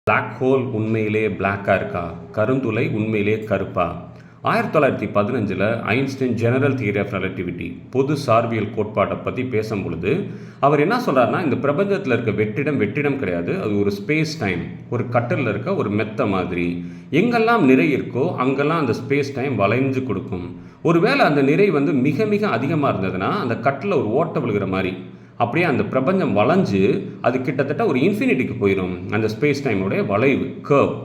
Black hole உண்மையிலே பிளாக்காக இருக்கா, கருந்துளை உண்மையிலே கருப்பா? 1915 Einstein general theory of relativity பொது சார்பியல் கோட்பாட்டை பற்றி பேசும் பொழுது அவர் என்ன சொல்கிறாருன்னா, இந்த பிரபஞ்சத்தில் இருக்க வெற்றிடம் கிடையாது, அது ஒரு ஸ்பேஸ் டைம், ஒரு கட்டலில் இருக்க ஒரு மெத்த மாதிரி. எங்கெல்லாம் நிறை இருக்கோ அங்கெல்லாம் அந்த ஸ்பேஸ் டைம் வளைஞ்சு கொடுக்கும். ஒருவேளை அந்த நிறை மிக மிக அதிகமாக இருந்ததுன்னா அந்த கட்டில் ஒரு ஓட்டை விழுகிற மாதிரி அப்படியே அந்த பிரபஞ்சம் வளைஞ்சு அது கிட்டத்தட்ட ஒரு இன்ஃபினிட்டிக்கு போயிடும், அந்த ஸ்பேஸ் டைமுடைய வளைவு கர்வ்.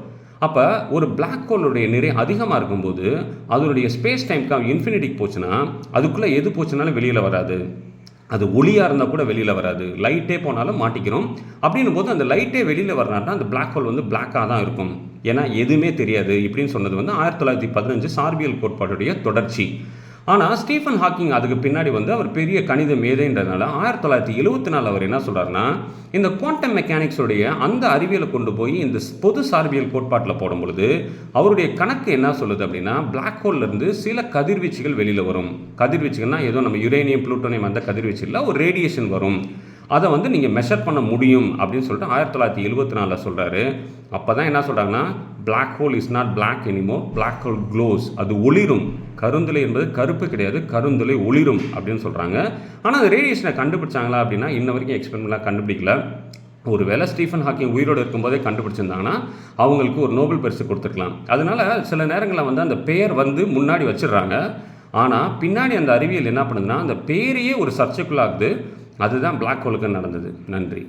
அப்போ ஒரு பிளாக் ஹோலுடைய நிறை அதிகமாக இருக்கும்போது அதனுடைய ஸ்பேஸ் டைம்க்கு இன்ஃபினிட்டிக்கு போச்சுன்னா அதுக்குள்ளே எது போச்சுனாலும் வெளியில் வராது. அது ஒளியாக இருந்தால் கூட வெளியில் வராது, லைட்டே போனாலும் மாட்டிக்கிறோம். அப்படின்னும் போது அந்த லைட்டே வெளியில் வரனாட்டா அந்த பிளாக் ஹோல் பிளாக்காக தான் இருக்கும், ஏன்னா எதுவுமே தெரியாது இப்படின்னு சொன்னது 1915 சார்பியல் கோட்பாட்டுடைய தொடர்ச்சி. ஆனால் ஸ்டீஃபன் ஹாக்கிங் அதுக்கு பின்னாடி அவர் பெரிய கணித மேதைன்றதுனால 1974 அவர் என்ன சொல்கிறாருன்னா, இந்த குவாண்டம் மெக்கானிக்ஸுடைய அந்த அறிவியலை கொண்டு போய் இந்த பொது சார்பியல் கோட்பாட்டில் போடும் பொழுது அவருடைய கணக்கு என்ன சொல்லுது அப்படின்னா, பிளாக் ஹோல்லேருந்து சில கதிர்வீச்சுகள் வெளியில் வரும். கதிர்வீச்சுகள்னா ஏதோ நம்ம யுரேனியம் புளூட்டோனியம் அந்த கதிர்வீச்சில் ஒரு ரேடியேஷன் வரும், அதை நீங்கள் மெஷர் பண்ண முடியும் அப்படின்னு சொல்லிட்டு 1974 சொல்கிறாரு. அப்போ தான் என்ன சொல்கிறாங்கன்னா, black hole is not black anymore, black hole glows, அது ஒளிரும். கருந்துளை என்பது கருப்பு கிடையாது, கருந்துளை ஒளிரும் அப்படின்னு சொல்கிறாங்க. ஆனால் அந்த ரேடியேஷனை கண்டுபிடிச்சாங்களா அப்படின்னா இன்ன வரைக்கும் எக்ஸ்பெரிமெண்ட்லாம் கண்டுபிடிக்கல. ஒருவேளை ஸ்டீஃபன் ஹாக்கிங் உயிரோடு இருக்கும்போதே கண்டுபிடிச்சிருந்தாங்கன்னா அவங்களுக்கு ஒரு நோபல் பரிசு கொடுத்துருக்கலாம். அதனால சில நேரங்களில் அந்த பெயர் முன்னாடி வச்சிடுறாங்க. ஆனால் பின்னாடி அந்த அறிவியல் என்ன பண்ணுதுன்னா அந்த பேரையே ஒரு சர்ச்சைக்குள்ளாகுது. அதுதான் பிளாக் ஹோலுக்கு நடந்தது. நன்றி.